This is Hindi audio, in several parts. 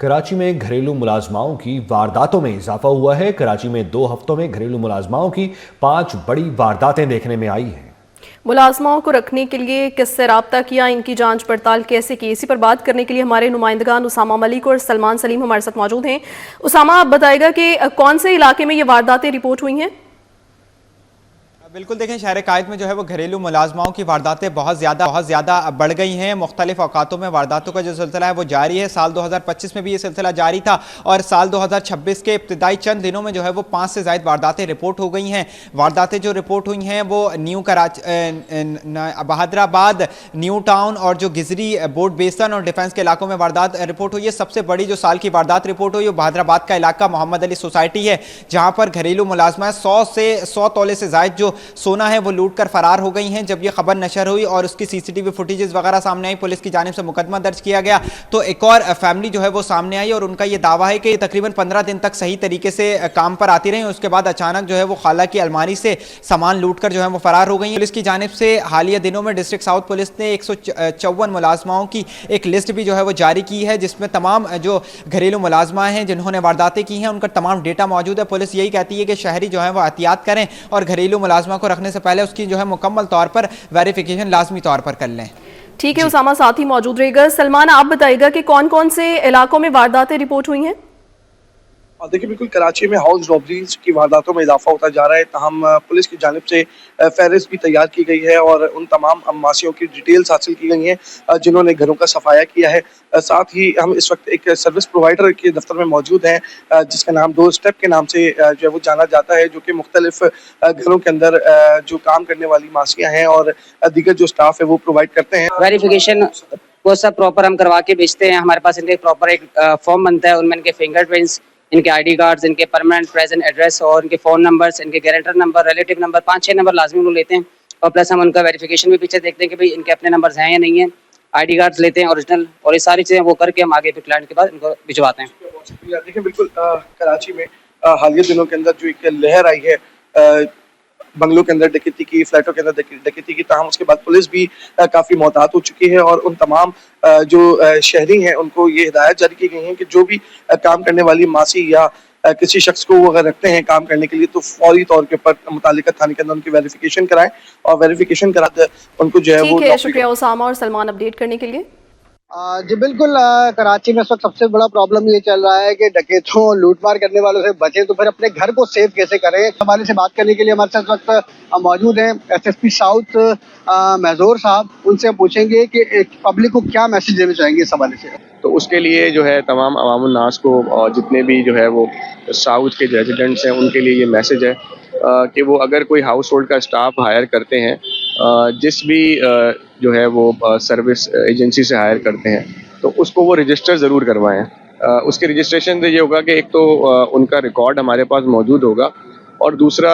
कराची में घरेलू मुलाजमाओं की वारदातों में इजाफा हुआ है। कराची में 2 हफ्तों में घरेलू मुलाजमाओं की 5 बड़ी वारदातें देखने में आई हैं। मुलाजमाओं को रखने के लिए किससे राब्ता किया, इनकी जांच पड़ताल कैसे की, इसी पर बात करने के लिए हमारे नुमाइंदगान उसामा मलिक और सलमान सलीम हमारे साथ मौजूद हैं। उसामा, आप बताएगा कि कौन से इलाके में ये वारदातें रिपोर्ट हुई हैं? बिल्कुल, देखें, शहर कायद में जो है वो घरेलू मुलाजमाओं की वारदातें बहुत ज़्यादा बढ़ गई हैं। मुख्तलिफ औकातों में वारदातों का जो सिलसिला है वो जारी है। साल 2025 में भी ये सिलसिला जारी था और साल 2026 के इब्तिदाई चंद दिनों में जो है वो 5 से ज़ायद वारदातें रिपोर्ट हो गई हैं। वारदातें जो रिपोर्ट हुई हैं वो new Karachi, Bahadurabad, new town और जो गिजरी, बोर्ड बेसन और डिफेंस के इलाकों में वारदात रिपोर्ट हुई है। सबसे बड़ी जो साल की वारदात रिपोर्ट हुई वो बहादराबाद का इलाका मोहम्मद अली सोसाइटी है, जहाँ पर घरेलू मुलाजमा 100 तोले से ज़ायद जो सोना है वो लूट कर फरार हो गई हैं। जब ये खबर नशर हुई और उसकी सीसीटीवी फुटेजेस वगैरह सामने आई, पुलिस की जानिब से मुकदमा दर्ज किया गया, तो एक और फैमिली जो है वो सामने आई और उनका ये दावा है कि तकरीबन 15 दिन तक सही तरीके से काम पर आती रही। उसके बाद अचानक जो है वो खाला की अलमारी से सामान लूट कर जो है वो फरार हो गई। पुलिस की जानिब से हालिया दिनों में डिस्ट्रिक्ट साउथ पुलिस ने 154 मुलाजमाओं की एक लिस्ट भी जो है वो जारी की है, जिसमें तमाम जो घरेलू मुलाजमा हैं जिन्होंने वारदातें की हैं उनका तमाम डेटा मौजूद है। पुलिस यही कहती है कि शहरी जो है वो एहतियात करें और घरेलू मुलाजमा को रखने से पहले उसकी जो है मुकम्मल तौर पर वेरिफिकेशन लाजमी तौर पर कर लें। ठीक है, उसामा साथ ही मौजूद रहेगा। सलमान, आप बताइएगा कि कौन कौन से इलाकों में वारदातें रिपोर्ट हुई हैं? देखिए, बिल्कुल कराची में हाउस रॉबरीज की वारदातों में इजाफा होता जा रहा है। तमाम पुलिस की जानिब से फहरिस्त भी तैयार की गई है और उन तमाम अम्मासियों की डिटेल्स हासिल की गई हैं जिन्होंने घरों का सफाया किया है। साथ ही हम इस वक्त एक सर्विस प्रोवाइडर के दफ्तर में मौजूद हैं जिसका नाम 2 स्टेप के नाम से जो है वो जाना जाता है, जो कि मुख्तलिफ घरों के अंदर जो काम करने वाली मासियाँ हैं और दीगर जो स्टाफ है वो प्रोवाइड करते हैं। वेरिफिकेशन वो सब प्रॉपर हम करवा के भेजते हैं। हमारे पास इनके प्रॉपर एक फॉर्म बनता है, उनमें इनके फिंगरप्रिंट्स, इनके आईडी कार्ड्स, इनके परमानेंट प्रेजेंट एड्रेस और इनके फ़ोन नंबर्स, इनके guarantor number, relative number, 5-6 number लाजमी लोग लेते हैं। और प्लस हम उनका वेरिफिकेशन भी पीछे देखते हैं कि भाई इनके अपने नंबर्स हैं या नहीं है। आईडी कार्ड्स लेते हैं ओरिजिनल, और ये सारी चीज़ें वो करके हम आगे फिर क्लाइंट के बाद इनको भिजवाते हैं। देखिए, बिल्कुल कराची में हालिया दिनों के अंदर जो एक लहर आई है बंगलों के अंदर डकैती की, फ्लैटों के अंदर डकैती की, ताहम उसके बाद पुलिस भी काफ़ी मोहतात हो चुकी है और उन तमाम जो शहरी हैं उनको ये हिदायत जारी की गई है कि जो भी काम करने वाली मासी या किसी शख्स को वो अगर रखते हैं काम करने के लिए तो फौरी तौर के ऊपर मुतालिका थाने के अंदर उनकी वेरिफिकेशन कराएं और वेरिफिकेशन करा उनको जो है वो। ठीक है, शुक्रिया उसामा और सलमान अपडेट करने के लिए। जी बिल्कुल, कराची में इस वक्त सबसे बड़ा प्रॉब्लम ये चल रहा है कि डकैतों लूटमार करने वालों से बचें तो फिर अपने घर को सेव कैसे करें। इस हवाले से बात करने के लिए हमारे साथ इस वक्त मौजूद हैं एसएसपी साउथ महजूर साहब। उनसे पूछेंगे कि पब्लिक को क्या मैसेज देना चाहेंगे इस हवाले से। तो उसके लिए जो है तमाम अवामुल नास को और जितने भी जो है वो साउथ के रेजिडेंट्स हैं उनके लिए ये मैसेज है कि वो अगर कोई हाउस होल्ड का स्टाफ हायर करते हैं, जिस भी जो है वो सर्विस एजेंसी से हायर करते हैं, तो उसको वो रजिस्टर ज़रूर करवाएं। उसके रजिस्ट्रेशन से ये होगा कि एक तो उनका रिकॉर्ड हमारे पास मौजूद होगा और दूसरा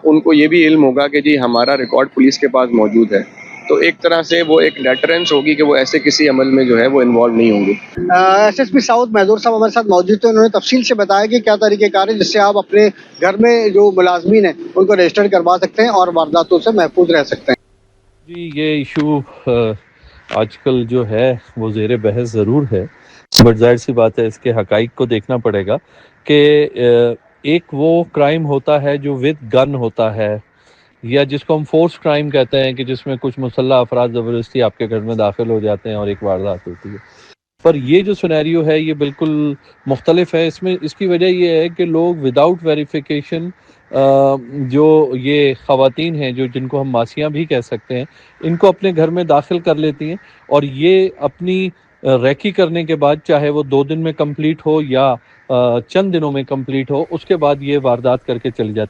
उनको ये भी इल्म होगा कि जी हमारा रिकॉर्ड पुलिस के पास मौजूद है। तो एक तरह से वो एक डेटरेंस होगी कि वो ऐसे किसी अमल में जो है वो इन्वॉल्व नहीं होंगे। एसएसपी साउथ महजूर साहब हमारे साथ मौजूद थे। उन्होंने तफसील से बताया कि क्या तरीक़ेकार है जिससे आप अपने घर में जो मुलाजमीन हैं उनको रजिस्टर करवा सकते हैं और वारदातों से महफूज रह सकते हैं। जी, ये इशू आजकल जो है वो ज़ेर बहस ज़रूर है, बट जाहिर सी बात है इसके हकाइक को देखना पड़ेगा कि एक वो क्राइम होता है जो विद गन होता है या जिसको हम फोर्स क्राइम कहते हैं कि जिसमें कुछ मुसल्ला अफराद ज़बरदस्ती आपके घर में दाखिल हो जाते हैं और एक वारदात होती है। पर ये जो सिनेरियो है ये बिल्कुल मुख्तलिफ है। इसमें इसकी वजह ये है कि लोग विदाउट वेरिफिकेशन जो ये ख़वातीन हैं जो जिनको हम मासियाँ भी कह सकते हैं, इनको अपने घर में दाखिल कर लेती हैं और ये अपनी रैकी करने के बाद, चाहे वो 2 दिन में कंप्लीट हो या चंद दिनों में कंप्लीट हो, उसके बाद ये वारदात करके चली जाती है।